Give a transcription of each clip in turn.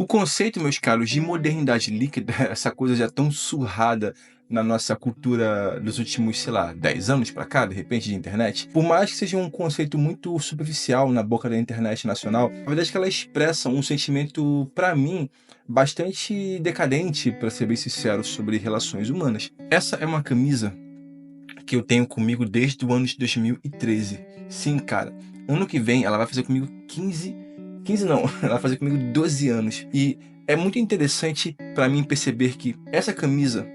O conceito, meus caros, de modernidade líquida, essa coisa já tão surrada na nossa cultura dos últimos, sei lá, 10 anos pra cá, de repente, de internet, por mais que seja um conceito muito superficial na boca da internet nacional, a verdade é que ela expressa um sentimento, pra mim, bastante decadente, pra ser bem sincero, sobre relações humanas. Essa é uma camisa que eu tenho comigo desde o ano de 2013. Sim, cara, ano que vem ela vai fazer comigo 15 não, ela vai fazer comigo 12 anos. E é muito interessante pra mim perceber que essa camisa,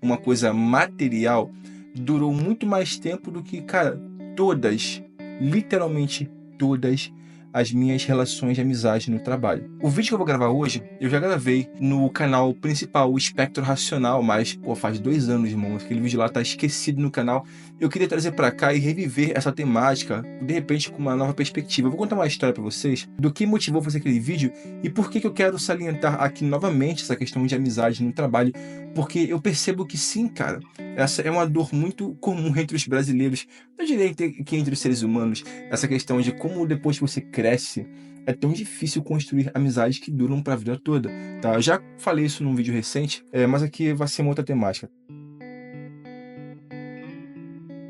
uma coisa material, durou muito mais tempo do que, cara, todas, literalmente todas as minhas relações de amizade no trabalho. O vídeo que eu vou gravar hoje, eu já gravei no canal principal, o Espectro Racional, mas, pô, faz 2 anos, irmão, aquele vídeo lá tá esquecido no canal. Eu queria trazer pra cá e reviver essa temática, de repente com uma nova perspectiva. Eu vou contar uma história pra vocês do que motivou fazer aquele vídeo e por que eu quero salientar aqui novamente essa questão de amizade no trabalho, porque eu percebo que sim, cara, essa é uma dor muito comum entre os brasileiros, eu diria que entre os seres humanos, essa questão de como depois que você cresce, é tão difícil construir amizades que duram pra vida toda, tá? Eu já falei isso num vídeo recente, mas aqui vai ser uma outra temática.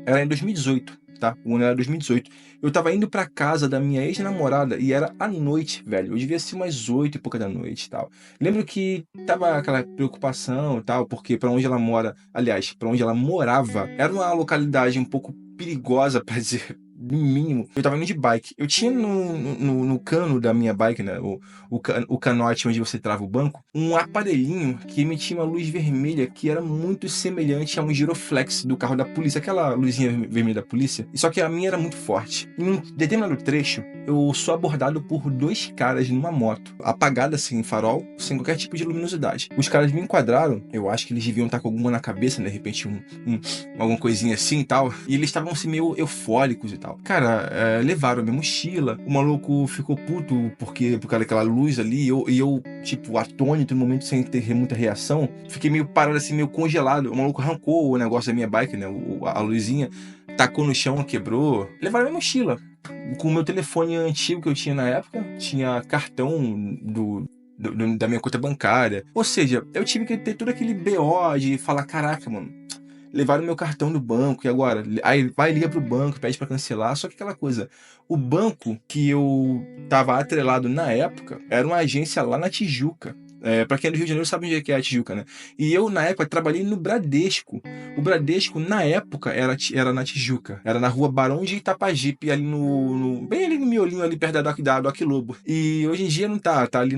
Era em 2018, tá? O ano era 2018. Eu tava indo pra casa da minha ex-namorada e era à noite, velho. Eu devia ser umas 8 e pouca da noite e tal. Lembro que tava aquela preocupação e tal, porque pra onde ela mora, aliás, pra onde ela morava, era uma localidade um pouco perigosa, pra dizer no mínimo. Eu tava indo de bike. Eu tinha no cano da minha bike, né? O canote onde você trava o banco, um aparelhinho que emitia uma luz vermelha que era muito semelhante a um giroflex do carro da polícia, aquela luzinha vermelha da polícia. Só que a minha era muito forte. Em um determinado trecho, eu sou abordado por 2 caras numa moto, apagada sem farol, sem qualquer tipo de luminosidade. Os caras me enquadraram, eu acho que eles deviam estar com alguma na cabeça, né? De repente alguma coisinha assim e tal, e eles estavam assim meio eufóricos e tal. Cara, levaram a minha mochila, o maluco ficou puto por causa daquela luz ali, e eu, tipo, atônito no momento sem ter muita reação, fiquei meio parado assim, meio congelado. O maluco arrancou o negócio da minha bike, né, a luzinha, tacou no chão, quebrou. Levaram a minha mochila, com o meu telefone antigo que eu tinha na época, tinha cartão da minha conta bancária. Ou seja, eu tive que ter todo aquele BO de falar, caraca, mano, levaram meu cartão do banco, e agora? Aí vai, liga pro banco, pede pra cancelar, só que aquela coisa, o banco que eu tava atrelado na época, era uma agência lá na Tijuca. Pra quem é do Rio de Janeiro sabe onde é que é a Tijuca, né? E eu, na época, trabalhei no Bradesco. O Bradesco, na época, era na Tijuca. Era na rua Barão de Itapajipe, ali bem ali no miolinho, ali perto do Aquilobo. E hoje em dia não tá ali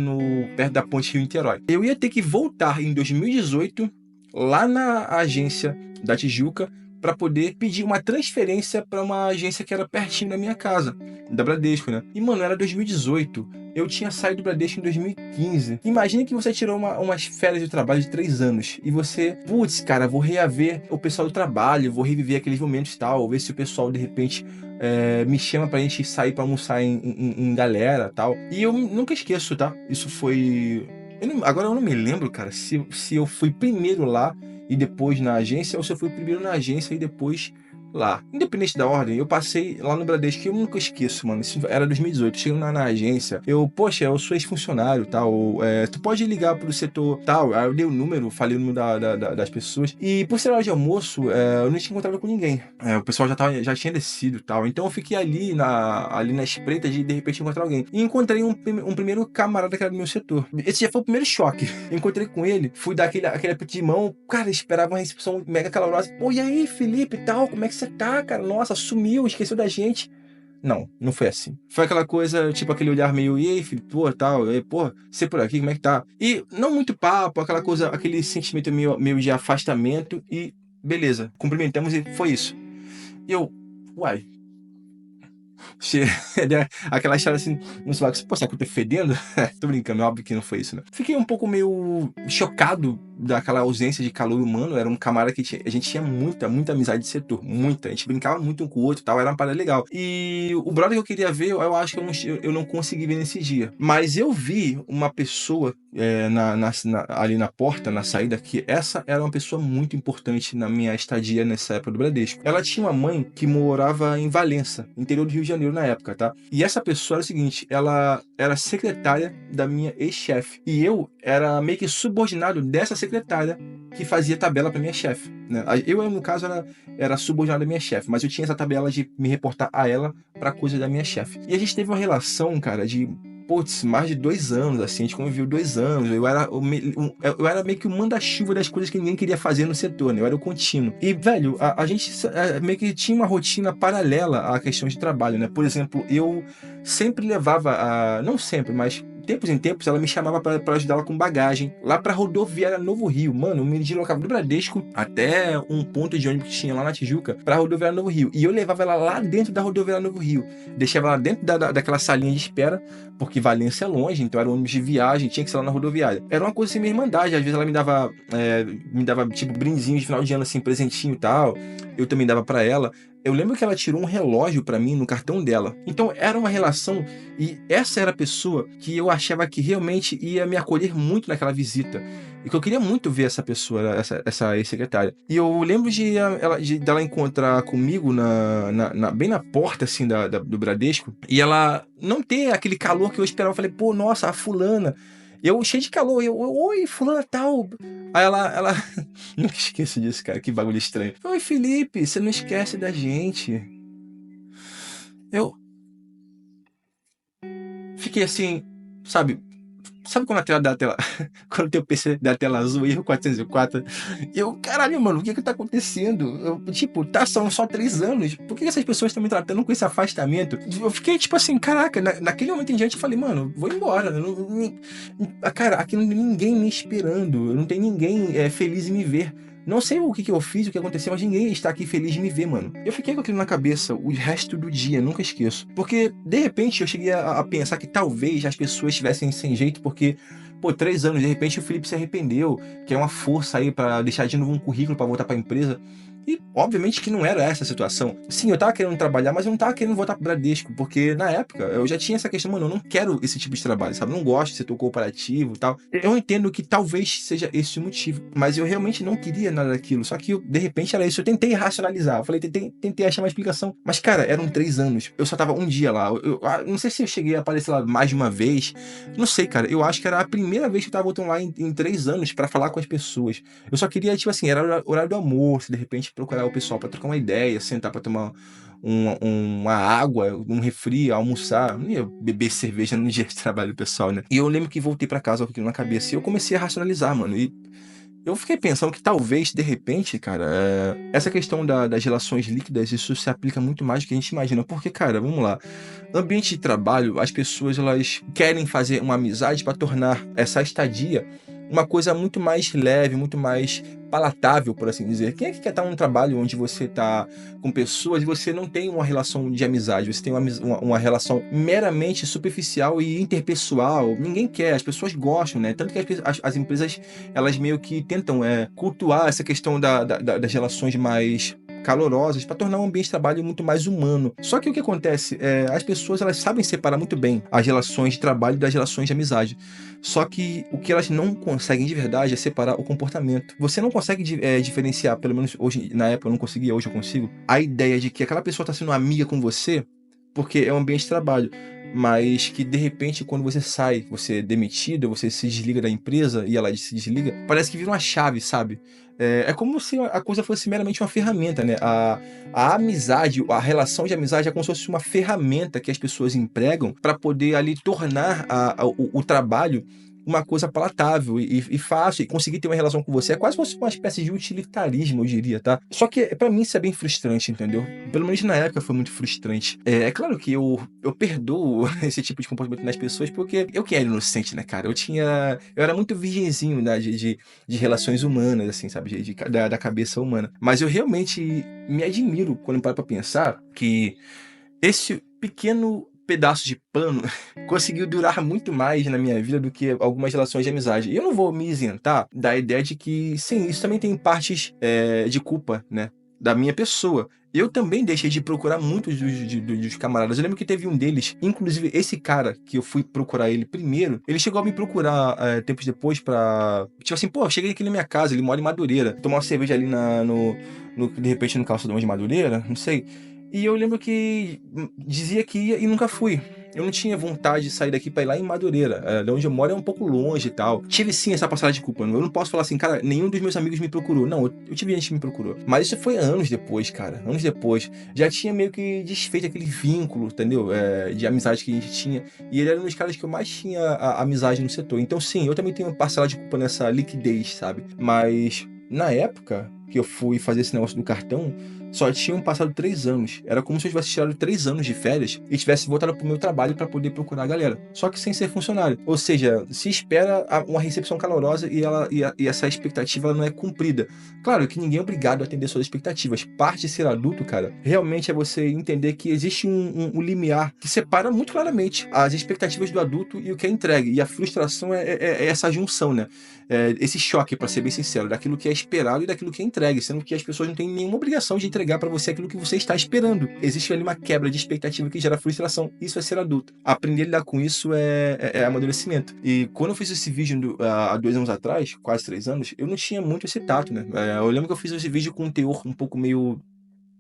perto da ponte Rio-Niterói. Eu ia ter que voltar em 2018, lá na agência da Tijuca, para poder pedir uma transferência para uma agência que era pertinho da minha casa, da Bradesco, né? E, mano, era 2018. Eu tinha saído do Bradesco em 2015. Imagina que você tirou umas férias de trabalho de 3 anos e você, putz, cara, vou reaver o pessoal do trabalho, vou reviver aqueles momentos e tal, ver se o pessoal, de repente, me chama pra gente sair pra almoçar em galera e tal. E eu nunca esqueço, tá? Isso foi... agora eu não me lembro, cara, se eu fui primeiro lá e depois na agência, ou se eu fui primeiro na agência e depois lá. Independente da ordem, eu passei lá no Bradesco, que eu nunca esqueço, mano. Isso era 2018. Chego na agência, poxa, eu sou ex-funcionário, tal. Tu pode ligar pro setor tal. Aí eu dei o número, falei o número das pessoas. E por ser hora de almoço, eu não tinha encontrado com ninguém. O pessoal já tinha descido tal. Então eu fiquei ali na espreita de repente encontrar alguém. E encontrei um primeiro camarada que era do meu setor. Esse já foi o primeiro choque. Encontrei com ele, fui dar aquele aperto de mão. Cara, esperava uma recepção mega calorosa. Pô, e aí, Felipe e tal? Como é que você tá, cara? Nossa, sumiu, esqueceu da gente. Não foi assim. Foi aquela coisa, tipo, aquele olhar meio, e aí, Felipe, pô, tal, pô, você por aqui, como é que tá? E não muito papo, aquela coisa, aquele sentimento meio de afastamento e beleza, cumprimentamos e foi isso. E eu, uai, aquela história assim, no celular, pô, será que eu tô fedendo? Tô brincando, óbvio que não foi isso, né? Fiquei um pouco meio chocado daquela ausência de calor humano, era um camarada que a gente tinha muita amizade de setor, muita. A gente brincava muito um com o outro e tal, era uma parada legal. E o brother que eu queria ver, eu acho que eu não consegui ver nesse dia. Mas eu vi uma pessoa ali na porta, na saída, que essa era uma pessoa muito importante na minha estadia nessa época do Bradesco. Ela tinha uma mãe que morava em Valença, interior do Rio de Janeiro na época, tá? E essa pessoa era o seguinte, ela era secretária da minha ex-chefe. E eu era meio que subordinado dessa secretária que fazia tabela para minha chefe, né? Eu, no caso, era subordinado da minha chefe, mas eu tinha essa tabela de me reportar a ela para coisa da minha chefe. E a gente teve uma relação, cara, de putz, mais de 2 anos, assim, a gente conviveu 2 anos, eu era meio que o manda-chuva das coisas que ninguém queria fazer no setor, né? Eu era o contínuo. E, velho, a gente meio que tinha uma rotina paralela à questão de trabalho, né? Por exemplo, eu sempre levava, não sempre, mas tempos em tempos, ela me chamava para ajudar ela com bagagem, lá pra rodoviária Novo Rio. Mano, eu me deslocava do Bradesco até um ponto de ônibus que tinha lá na Tijuca, pra rodoviária Novo Rio. E eu levava ela lá dentro da rodoviária Novo Rio. Deixava ela dentro daquela salinha de espera, porque Valência é longe, então era um ônibus de viagem, tinha que ser lá na rodoviária. Era uma coisa assim, minha irmandade. Às vezes ela me dava tipo, brindezinho de final de ano, assim, presentinho e tal. Eu também dava pra ela. Eu lembro que ela tirou um relógio pra mim no cartão dela. Então era uma relação, e essa era a pessoa que eu achava que realmente ia me acolher muito naquela visita. E que eu queria muito ver essa pessoa, essa ex-secretária. E eu lembro dela encontrar comigo bem na porta, assim, do Bradesco, e ela não ter aquele calor que eu esperava. Eu falei, pô, nossa, a fulana. Eu cheio de calor, oi, fulana tal. Aí ela nunca esqueço disso, cara, que bagulho estranho. Oi, Felipe, você não esquece da gente. Eu fiquei assim, sabe? Sabe quando a tela dá a tela. Quando o teu PC dá a tela azul, erro 404? Eu, caralho, mano, o que tá acontecendo? Tipo, são só 3 anos. Por que essas pessoas estão me tratando com esse afastamento? Eu fiquei, tipo assim, caraca, naquele momento em diante eu falei, mano, vou embora. Cara, aqui não tem ninguém me esperando. Não tem ninguém feliz em me ver. Não sei o que eu fiz, o que aconteceu, mas ninguém está aqui feliz de me ver, mano. Eu fiquei com aquilo na cabeça o resto do dia, nunca esqueço. Porque, de repente, eu cheguei a pensar que talvez as pessoas estivessem sem jeito, porque, pô, 3 anos, de repente o Felipe se arrependeu, que é uma força aí pra deixar de novo um currículo pra voltar pra empresa. E, obviamente, que não era essa a situação. Sim, eu tava querendo trabalhar, mas eu não tava querendo voltar pro Bradesco, porque, na época, eu já tinha essa questão, mano, eu não quero esse tipo de trabalho, sabe? Eu não gosto de setor cooperativo e tal. Eu entendo que talvez seja esse o motivo, mas eu realmente não queria nada daquilo. Só que, de repente, era isso. Eu tentei racionalizar, eu falei, tentei achar uma explicação. Mas, cara, eram 3 anos. Eu só tava um dia lá. Eu não sei se eu cheguei a aparecer lá mais de uma vez. Não sei, cara. Eu acho que era a primeira vez que eu tava voltando lá em 3 anos pra falar com as pessoas. Eu só queria, tipo assim, era horário do almoço, de repente procurar o pessoal pra trocar uma ideia, sentar pra tomar uma água, um refri, almoçar. Não ia beber cerveja no dia de trabalho do pessoal, né? E eu lembro que voltei pra casa com aquilo na cabeça e eu comecei a racionalizar, mano. E eu fiquei pensando que talvez, de repente, cara, essa questão das relações líquidas, isso se aplica muito mais do que a gente imagina. Porque, cara, vamos lá. Ambiente de trabalho, as pessoas, elas querem fazer uma amizade para tornar essa estadia uma coisa muito mais leve, muito mais palatável, por assim dizer. Quem é que quer estar num trabalho onde você está com pessoas e você não tem uma relação de amizade, você tem uma relação meramente superficial e interpessoal? Ninguém quer, as pessoas gostam, né? Tanto que as empresas, elas meio que tentam cultuar essa questão das relações mais calorosas para tornar o ambiente de trabalho muito mais humano. Só que o que acontece as pessoas, elas sabem separar muito bem as relações de trabalho das relações de amizade. Só que o que elas não conseguem de verdade é separar o comportamento. Você não consegue diferenciar, pelo menos hoje, na época eu não conseguia, hoje eu consigo, a ideia de que aquela pessoa está sendo amiga com você porque é um ambiente de trabalho, mas que de repente quando você sai, você é demitido, você se desliga da empresa e ela se desliga, parece que vira uma chave, sabe? É como se a coisa fosse meramente uma ferramenta, né? A amizade, a relação de amizade é como se fosse uma ferramenta que as pessoas empregam para poder ali tornar o trabalho uma coisa palatável e fácil, e conseguir ter uma relação com você. É quase como se fosse uma espécie de utilitarismo, eu diria, tá? Só que pra mim isso é bem frustrante, entendeu? Pelo menos na época foi muito frustrante. É claro que eu perdoo esse tipo de comportamento nas pessoas, porque eu que era inocente, né, cara? Eu era muito virgenzinho, né, de relações humanas, assim, sabe? Da cabeça humana. Mas eu realmente me admiro quando eu paro pra pensar que esse pedaço de pano conseguiu durar muito mais na minha vida do que algumas relações de amizade. E eu não vou me isentar da ideia de que, sim, isso também tem partes de culpa, né, da minha pessoa. Eu também deixei de procurar muitos dos camaradas. Eu lembro que teve um deles, inclusive esse cara que eu fui procurar ele primeiro, ele chegou a me procurar tempos depois pra. Tipo assim, pô, cheguei aqui na minha casa, ele mora em Madureira, tomar uma cerveja ali de repente no calçadão de Madureira, não sei. E eu lembro que dizia que ia e nunca fui. Eu não tinha vontade de sair daqui pra ir lá em Madureira. De onde eu moro é um pouco longe e tal. Tive sim essa passagem de culpa. Eu não posso falar assim, cara, nenhum dos meus amigos me procurou. Não, eu tive gente que me procurou. Mas isso foi anos depois, cara. Anos depois. Já tinha meio que desfeito aquele vínculo, entendeu? De amizade que a gente tinha. E ele era um dos caras que eu mais tinha amizade no setor. Então, sim, eu também tenho uma parcela de culpa nessa liquidez, sabe? Mas na época que eu fui fazer esse negócio do cartão, só tinham passado 3 anos. Era como se eu tivesse tirado 3 anos de férias e tivesse voltado pro meu trabalho para poder procurar a galera. Só que sem ser funcionário. Ou seja, se espera uma recepção calorosa e essa expectativa ela não é cumprida. Claro que ninguém é obrigado a atender suas expectativas. Parte de ser adulto, cara, realmente é você entender que existe um limiar que separa muito claramente as expectativas do adulto e o que é entregue. E a frustração é essa junção, né? Esse choque, para ser bem sincero, daquilo que é esperado e daquilo que é entregue, sendo que as pessoas não têm nenhuma obrigação de entregar para você aquilo que você está esperando. Existe ali uma quebra de expectativa que gera frustração. Isso é ser adulto. Aprender a lidar com isso é amadurecimento. E quando eu fiz esse vídeo há 2 anos atrás, quase 3 anos, eu não tinha muito esse tato, né? Eu lembro que eu fiz esse vídeo com um teor um pouco meio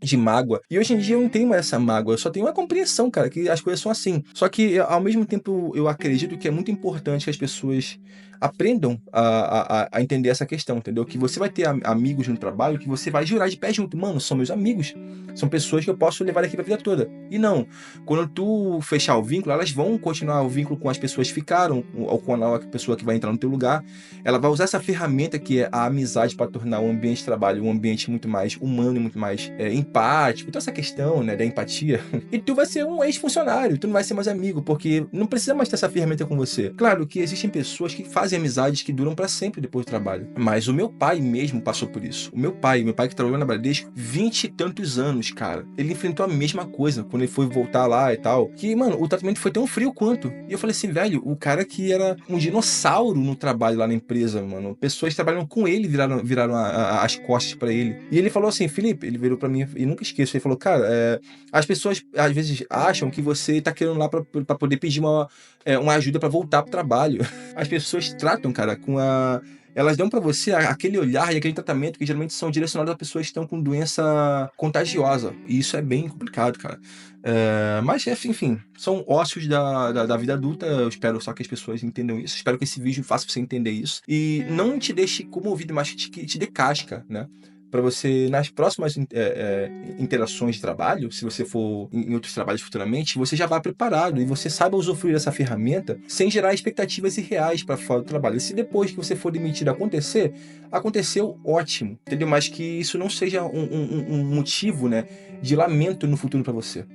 de mágoa. E hoje em dia eu não tenho mais essa mágoa, eu só tenho uma compreensão, cara, que as coisas são assim. Só que, ao mesmo tempo, eu acredito que é muito importante que as pessoas aprendam a entender essa questão, entendeu? Que você vai ter amigos no trabalho que você vai jurar de pé junto. Mano, são meus amigos. São pessoas que eu posso levar daqui pra vida toda. E não, quando tu fechar o vínculo, elas vão continuar o vínculo com as pessoas que ficaram, ou com a nova pessoa que vai entrar no teu lugar. Ela vai usar essa ferramenta que é a amizade para tornar o ambiente de trabalho um ambiente muito mais humano e muito mais empático. Então essa questão, né, da empatia. E tu vai ser um ex-funcionário, tu não vai ser mais amigo, porque não precisa mais ter essa ferramenta com você. Claro que existem pessoas que fazem amizades que duram para sempre depois do trabalho. Mas o meu pai mesmo passou por isso. Meu pai que trabalhou na Bradesco 20 e tantos anos, cara. Ele enfrentou a mesma coisa quando ele foi voltar lá e tal. Que, mano, o tratamento foi tão frio quanto. E eu falei assim, velho, o cara que era um dinossauro no trabalho lá na empresa, mano. Pessoas que trabalham com ele viraram as costas para ele. E ele falou assim, Felipe, ele virou para mim e nunca esqueço. Ele falou, cara, as pessoas às vezes acham que você tá querendo lá pra poder pedir uma ajuda para voltar pro trabalho. As pessoas tratam, cara, elas dão pra você aquele olhar e aquele tratamento que geralmente são direcionados a pessoas que estão com doença contagiosa. E isso é bem complicado, cara. Mas, enfim, são ócios da vida adulta. Eu espero só que as pessoas entendam isso. Espero que esse vídeo faça você entender isso. E não te deixe comovido, mas que te dê casca, né? Para você, nas próximas interações de trabalho, se você for em outros trabalhos futuramente, você já vá preparado e você saiba usufruir dessa ferramenta sem gerar expectativas irreais para fora do trabalho. E se depois que você for demitido acontecer, aconteceu, ótimo, entendeu? Mas que isso não seja um motivo, né, de lamento no futuro para você.